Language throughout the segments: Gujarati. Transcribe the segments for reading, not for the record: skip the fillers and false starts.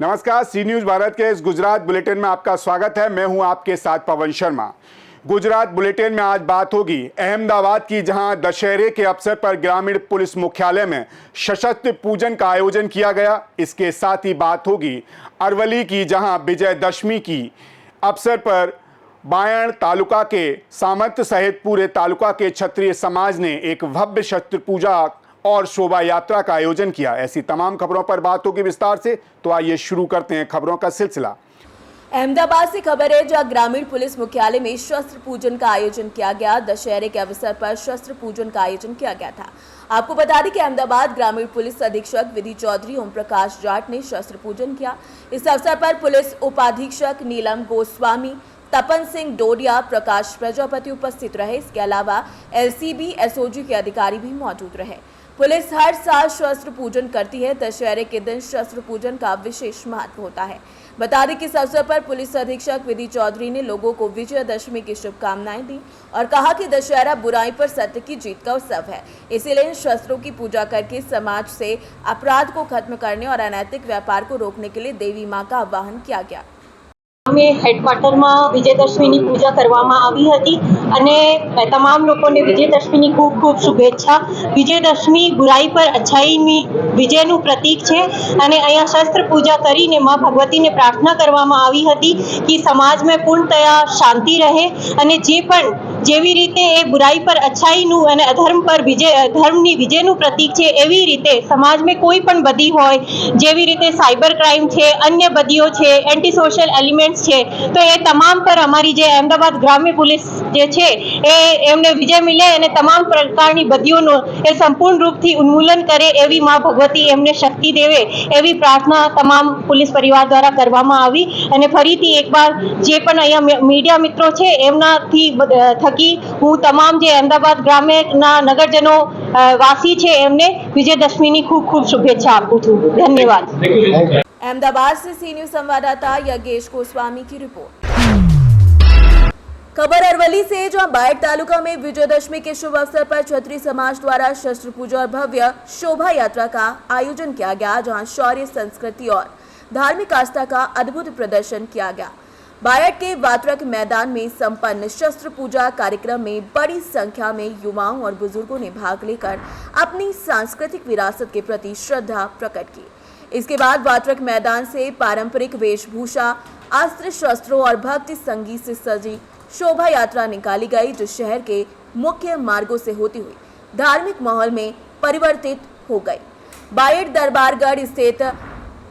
नमस्कार, सी न्यूज भारत के इस गुजरात बुलेटिन में आपका स्वागत है। मैं हूं आपके साथ पवन शर्मा। गुजरात बुलेटिन में आज बात होगी अहमदाबाद की, जहां दशहरे के अवसर पर ग्रामीण पुलिस मुख्यालय में सशस्त्र पूजन का आयोजन किया गया। इसके साथ ही बात होगी अरवली की, जहां विजयदशमी की अवसर पर बायण तालुका के सामंत सहित पूरे तालुका के क्षत्रिय समाज ने एक भव्य शस्त्र पूजा और शोभा यात्रा का आयोजन किया। ऐसी तमाम खबरों पर बात होगी विस्तार से, तो आइए शुरू करते हैं खबरों का सिलसिला। अहमदाबाद से खबर है, जहां ग्रामीण पुलिस मुख्यालय में शस्त्र पूजन का आयोजन किया गया। दशहरे के अवसर पर शस्त्र पूजन का आयोजन किया गया था। आपको बता दें कि अहमदाबाद ग्रामीण पुलिस अधीक्षक विधि चौधरी ओम प्रकाश जाट ने शस्त्र पूजन किया। इस अवसर पर पुलिस उपाधीक्षक नीलम गोस्वामी, तपन सिंह डोडिया, प्रकाश प्रजापति उपस्थित रहे। इसके अलावा एलसीबी एसओजी के अधिकारी भी मौजूद रहे। पुलिस हर साल शस्त्र पूजन करती है। दशहरे के दिन शस्त्र पूजन का विशेष महत्व होता है। बता दें कि इस अवसर पर पुलिस अधीक्षक विधि चौधरी ने लोगों को विजयदशमी की शुभकामनाएं दी और कहा कि दशहरा बुराई पर सत्य की जीत का उत्सव है। इसीलिए इन शस्त्रों की पूजा करके समाज से अपराध को खत्म करने और अनैतिक व्यापार को रोकने के लिए देवी मां का आह्वान किया गया। હેડક્વાર્ટરમાં વિજયદશમીની પૂજા કરવામાં આવી હતી અને તમામ લોકોને વિજયદશમીની ખૂબ ખૂબ શુભેચ્છા। વિજયદશમી બુરાઈ પર અચ્છાઈની વિજયનું પ્રતીક છે અને અહીંયા શસ્ત્ર પૂજા કરીને માં ભગવતીને પ્રાર્થના કરવામાં આવી હતી કે સમાજમાં પૂર્ણતયા શાંતિ રહે અને જે પણ જેવી રીતે એ બુરાઈ પર અચ્છાઈનું અને અધર્મ પર ધર્મની વિજયનું પ્રતીક છે, એવી રીતે સમાજમાં કોઈ પણ બદી હોય, જેવી રીતે સાયબર ક્રાઇમ છે, અન્ય બદીઓ છે, એન્ટી સોશિયલ એલિમેન્ટ્સ છે, તો એ તમામ પર અમારી જે અહેમદાબાદ ગ્રામ્ય પોલીસ જે છે એમને વિજય મિલે અને તમામ પ્રકારની બદીઓનો એ સંપૂર્ણ રૂપથી ઉન્મૂલન કરે એવી માં ભગવતી એમને શક્તિ દેવે એવી પ્રાર્થના તમામ પોલીસ પરિવાર દ્વારા કરવામાં આવી। અને ફરીથી એકવાર જે પણ અહીંયા મીડિયા મિત્રો છે એમનાથી થકી હું તમામ જે અહેમદાબાદ ગ્રામ્યના નગરજનો વાસી છે એમને વિજયદશમીની ખૂબ ખૂબ શુભેચ્છા આપું છું। ધન્યવાદ। अहमदाबाद से सी न्यूज संवाददाता योगेश गोस्वामी की रिपोर्ट। खबर अरवली से, जहां बायड तालुका में विजयदशमी के शुभ अवसर पर क्षत्रिय समाज द्वारा शस्त्र पूजा और भव्य शोभा यात्रा का आयोजन किया गया, जहां शौर्य, संस्कृति और धार्मिक आस्था का अद्भुत प्रदर्शन किया गया। बायड के वात्रक मैदान में संपन्न शस्त्र पूजा कार्यक्रम में बड़ी संख्या में युवाओं और बुजुर्गों ने भाग लेकर अपनी सांस्कृतिक विरासत के प्रति श्रद्धा प्रकट की। इसके बाद वात्रक मैदान से पारंपरिक वेशभूषा, अस्त्र शस्त्रों और भक्ति संगीत से सजी शोभा यात्रा निकाली गई, जो शहर के मुख्य मार्गों से होती हुई धार्मिक माहौल में परिवर्तित हो गई। बायड दरबारगढ़ स्थित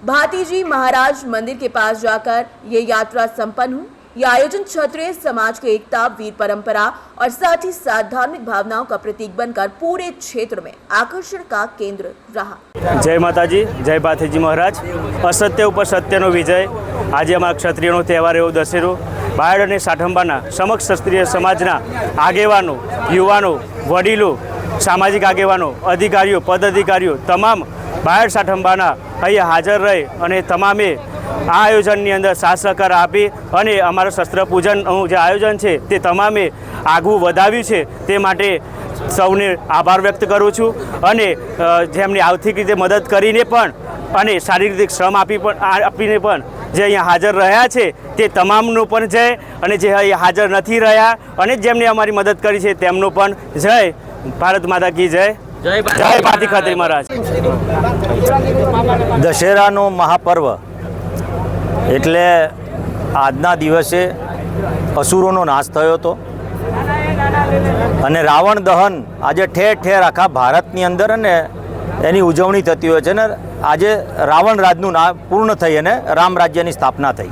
भातीजी महाराज मंदिर के पास जाकर ये यात्रा संपन्न हुई। यह आयोजन क्षत्रिय समाज की एकता, वीर परंपरा और साथ ही साथ धार्मिक भावनाओं का प्रतीक बनकर पूरे क्षेत्र में आकर्षण का केंद्र रहा। जय माताजी, जय भातीजी महाराज। असत्य ઉપર સત્યનો વિજય। આજે અમારા ક્ષત્રિયનો તહેવાર એવો દશેરો બાયડ અને સાઠંબાના સમક્ષ ક્ષત્રિય સમાજના આગેવાનો, યુવાનો, વડીલો, સામાજિક આગેવાનો, અધિકારીઓ, પદાધિકારીઓ તમામ બાયડ સાઠંબાના અહીંયા હાજર રહે અને તમામે આ આયોજનની અંદર સાથ સહકાર આપી અને અમારું શસ્ત્ર પૂજનનું જે આયોજન છે તે તમામે આગવું વધાવ્યું છે, તે માટે સૌને આભાર વ્યક્ત કરું છું અને જેમની આર્થિક રીતે મદદ કરીને પણ અને શારીરિક શ્રમ આપીને પણ જે અહીંયા હાજર રહ્યા છે તે તમામનો પણ જય અને જે અહીંયા હાજર નથી રહ્યા અને જેમને અમારી મદદ કરી છે તેમનો પણ જય। ભારત માતા કી જય। જય ભાતી ખાતરી મહારાજ। દશેરાનો મહાપર્વ એટલે આજના દિવસે અસુરોનો નાશ થયો હતો અને રાવણ દહન આજે ઠેર ઠેર આખા ભારતની અંદર અને એની ઉજવણી થતી હોય છે ને આજે રાવણ રાજનું પૂર્ણ થઈ અને રામ રાજ્યની સ્થાપના થઈ।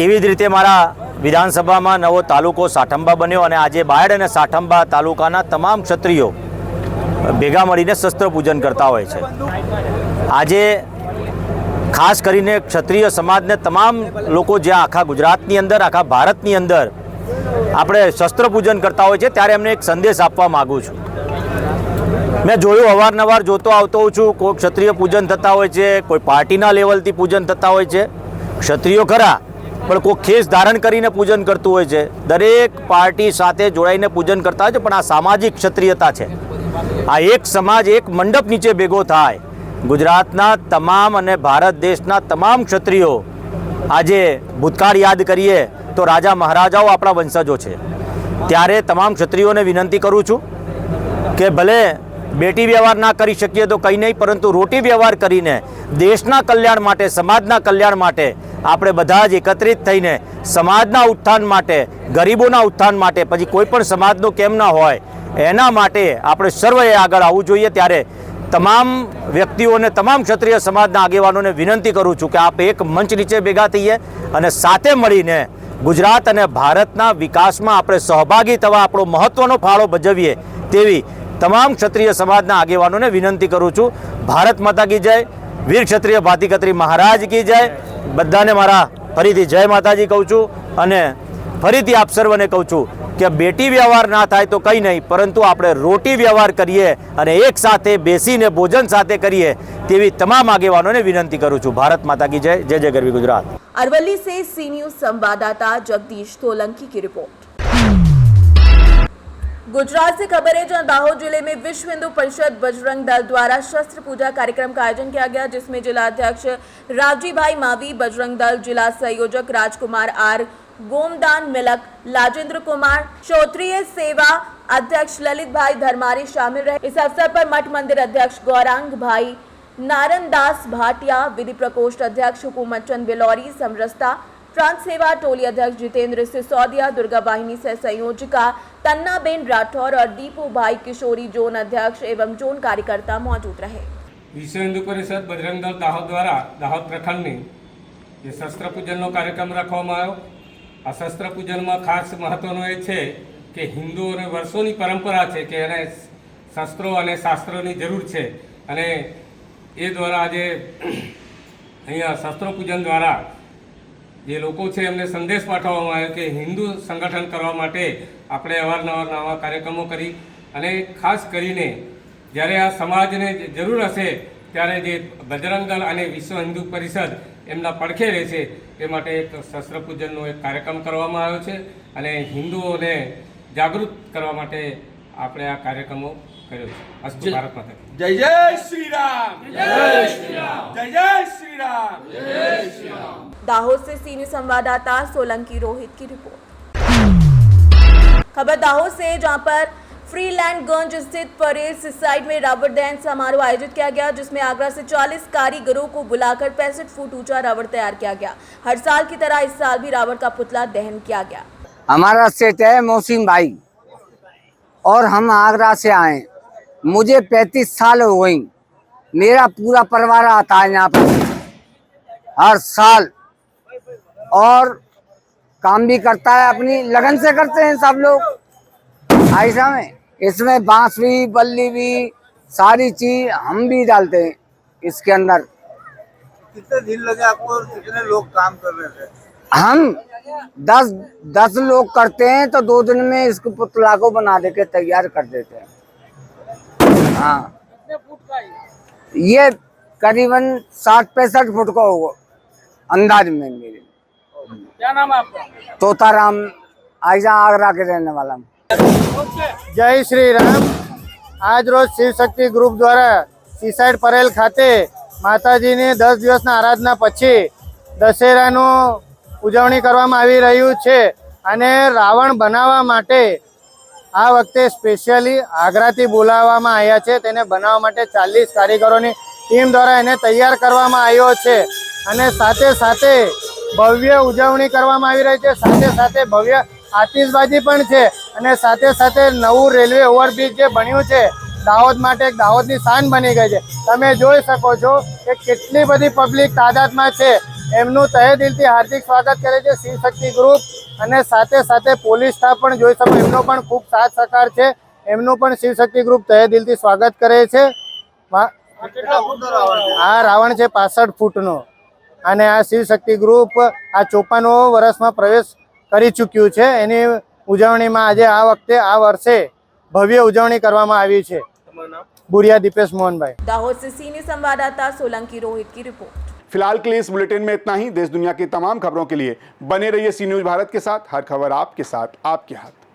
એવી જ રીતે મારા વિધાનસભામાં નવો તાલુકો સાઠંબા બન્યો અને આજે બાયડ અને સાઠંબા તાલુકાના તમામ ક્ષત્રિયો ભેગા મળીને શસ્ત્ર પૂજન કરતા હોય છે। આજે ખાસ કરીને ક્ષત્રિય સમાજને તમામ લોકો જે આખા ગુજરાતની અંદર, આખા ભારતની અંદર આપણે શસ્ત્ર પૂજન કરતા હોય છે ત્યારે એમને એક સંદેશ આપવા માગું છું। મેં જોયું, અવારનવાર જોતો આવતો હોઉં છું, કોઈ ક્ષત્રિય પૂજન થતા હોય છે, કોઈ પાર્ટીના લેવલથી પૂજન થતા હોય છે। ક્ષત્રિયો ખરા પણ કોઈ ખેસ ધારણ કરીને પૂજન કરતું હોય છે, દરેક પાર્ટી સાથે જોડાઈને પૂજન કરતા હોય છે, પણ આ સામાજિક ક્ષત્રિયતા છે. આ એક સમાજ એક મંડપ નીચે ભેગો થાય. ગુજરાતના તમામ અને ભારત દેશના તમામ ક્ષત્રિયો આજે ભૂતકાળ યાદ કરીએ તો રાજા મહારાજાઓ આપણા વંશજો છે. ત્યારે તમામ ક્ષત્રિયોને વિનંતી કરું છું કે ભલે બેટી વ્યવહાર ના કરી શકીએ તો કંઈ નહીં, પરંતુ રોટી વ્યવહાર કરીને દેશના કલ્યાણ માટે, સમાજના કલ્યાણ માટે આપણે બધા જ એકત્રિત થઈને સમાજના ઉત્થાન માટે, ગરીબોના ઉત્થાન માટે, પછી કોઈ પણ સમાજનો કેમ ના હોય એના માટે આપણે સર્વએ આગળ આવવું જોઈએ. ત્યારે તમામ વ્યક્તિઓને, તમામ ક્ષત્રિય સમાજના આગેવાનોને વિનંતી કરું છું કે આપ એક મંચ નીચે ભેગા થઈએ અને સાથે મળીને ગુજરાત અને ભારતના વિકાસમાં આપણે સહભાગી થવા આપણો મહત્ત્વનો ફાળો ભજવીએ તેવી તમામ ક્ષત્રિય સમાજના આગેવાનોને વિનંતી કરું છું. ભારત માતા કી જય, વીર ક્ષત્રિય ભાતીકત્રી મહારાજ કી જય. બધાને મારા ફરીથી જય માતાજી કહું છું અને ફરીથી આપ સર્વને કહું છું કે બેટી વ્યવહાર ના થાય તો કંઈ નહીં, પરંતુ આપણે રોટી વ્યવહાર કરીએ અને એક સાથે બેસીને ભોજન સાથે કરીએ તેવી તમામ આગેવાનોને વિનંતી કરું છું. ભારત માતા કી જય. જય જય ગરવી ગુજરાત. अरवली से सी न्यूज संवाददाता जगदीश सोलंकी की रिपोर्ट। गुजरात से खबर है जहां दाहोद जिले में विश्व हिंदू परिषद बजरंग दल द्वारा शस्त्र पूजा कार्यक्रम का आयोजन किया गया, जिसमें जिला अध्यक्ष रावजी भाई मावी, बजरंग दल जिला संयोजक राजकुमार आर, गोमदान मिलक लाजेंद्र कुमार, क्षत्रिय सेवा अध्यक्ष ललित भाई धर्मारी शामिल रहे। इस अवसर पर मठ मंदिर अध्यक्ष गौरांग भाई, नारायणदास भाटिया, विधि प्रकोष्ठ अध्यक्ष हुकूमत चंद बिलौरी, समरसता प्रांत सेवा टोली अध्यक्ष जितेंद्र सिसोदिया, दुर्गा वाहिनी से संयोजिका तन्नाबेन राठौर और दीपू भाई किशोरी जोन अध्यक्ष एवं जोन कार्यकर्ता मौजूद रहे। विश्व हिंदू परिषद बजरंग दल दाहोद द्वारा दाहोद प्रखंडनी જે શસ્ત્ર પૂજનનો કાર્યક્રમ રાખવામાં આવ્યો. આ શસ્ત્ર પૂજનમાં ખાસ મહત્વનું એ છે કે હિન્દુઓને વર્ષોની પરંપરા છે કે એને શસ્ત્રો અને શાસ્ત્રોની જરૂર છે અને એ દ્વારા આજે અહીંયા શસ્ત્રો પૂજન દ્વારા જે લોકો છે એમને સંદેશ પાઠવવામાં આવ્યો કે હિન્દુ સંગઠન કરવા માટે આપણે અવારનવાર નવા કાર્યક્રમો કરી અને ખાસ કરીને જ્યારે આ સમાજને જરૂર હશે ત્યારે જે બજરંગ દળ અને વિશ્વ હિન્દુ પરિષદ એમના પડખે રહે છે તે માટે એક શસ્ત્ર પૂજનનો એક કાર્યક્રમ કરવામાં આવ્યો છે અને હિન્દુઓને જાગૃત કરવા માટે આપણે આ કાર્યક્રમો કર્યો છે. અસ્તુ ભારત માતા કી जय जय श्री राम, जय श्री राम, जय जय श्री राम, जय श्री राम। दाहोद से सी न्यूज संवाददाता सोलंकी रोहित की रिपोर्ट। खबर दाहोद से जहां पर फ्रीलैंडगंज स्थित परेड सोसाइटी में रावण दहन समारोह आयोजित किया गया, जिसमें आगरा से 40 कारीगरों को बुलाकर 65 फुट ऊंचा रावण तैयार किया गया। हर साल की तरह इस साल भी रावण का पुतला दहन किया गया। हमारा सेठ है मोहसिन भाई और हम आगरा से आए। मुझे 35 साल हो गई। मेरा पूरा परिवार आता है यहाँ पर हर साल और काम भी करता है, अपनी लगन से करते हैं सब लोग। ऐसा में इसमें बांस भी, बल्ली भी, सारी चीज हम भी डालते हैं इसके अंदर। कितने दिन लगे आपको और कितने लोग काम कर रहे थे? हम 10 लोग करते हैं तो 2 दिन में इसको पुतला को बना दे के तैयार कर देते हैं। हाँ, ये करीबन 60-65 फुट का होगा अंदाज में मेरे। क्या नाम है आपका? तोताराम, आयजा आगरा के रहने वाला हूँ। જય શ્રી રામ। આજ રોજ શિવ શક્તિ ગ્રુપ દ્વારા સીસાઇડ પરેલ ખાતે માતાજીની 10 દિવસના આરાધના પછી દશેરાનું ઉજવણી કરવામાં આવી રહ્યું છે અને રાવણ બનાવવા માટે આ વખતે સ્પેશિયલી આગ્રાથી બોલાવવામાં આવ્યા છે। તેને બનાવવા માટે 40 કારીગરોની ટીમ દ્વારા એને તૈયાર કરવામાં આવ્યો છે અને સાથે સાથે ભવ્ય ઉજવણી કરવામાં આવી રહી છે। સાથે સાથે ભવ્ય આતિશબાજી પણ છે અને સાથે સાથે નવું રેલવે ઓવરબ્રિજ જે બન્યું છે દાહોદ માટે એક દાહોદની શાન બની ગઈ છે। તમે જોઈ શકો છો કે કેટલી બધી પબ્લિક તાદાદમાં છે। એમનું તહે દિલથી હાર્દિક સ્વાગત કરે છે શિવ શક્તિ ગ્રુપ અને સાથે સાથે પોલીસ સ્ટાફ પણ જોઈ શકો એમનો પણ ખૂબ સાથ સહકાર છે। એમનું પણ શિવ શક્તિ ગ્રુપ તહે દિલથી સ્વાગત કરે છે। આ રાવણ છે 65 ફૂટનો અને આ શિવ શક્તિ ગ્રુપ આ 54 વર્ષમાં પ્રવેશ કરી ચૂક્યું છે। એની ઉજવણીમાં આજે આ વખતે આ વર્ષે ભવ્ય ઉજવણી કરવામાં આવી છે। બુરિયા દીપેશ મોહનભાઈ। दाहोद से सी न्यूज संवाददाता सोलंकी रोहित की रिपोर्ट। फिलहाल के लिए इस बुलेटिन में इतना ही। देश दुनिया की तमाम खबरों के लिए बने रहिए सी न्यूज़ भारत के साथ। हर खबर आपके साथ, आपके हाथ।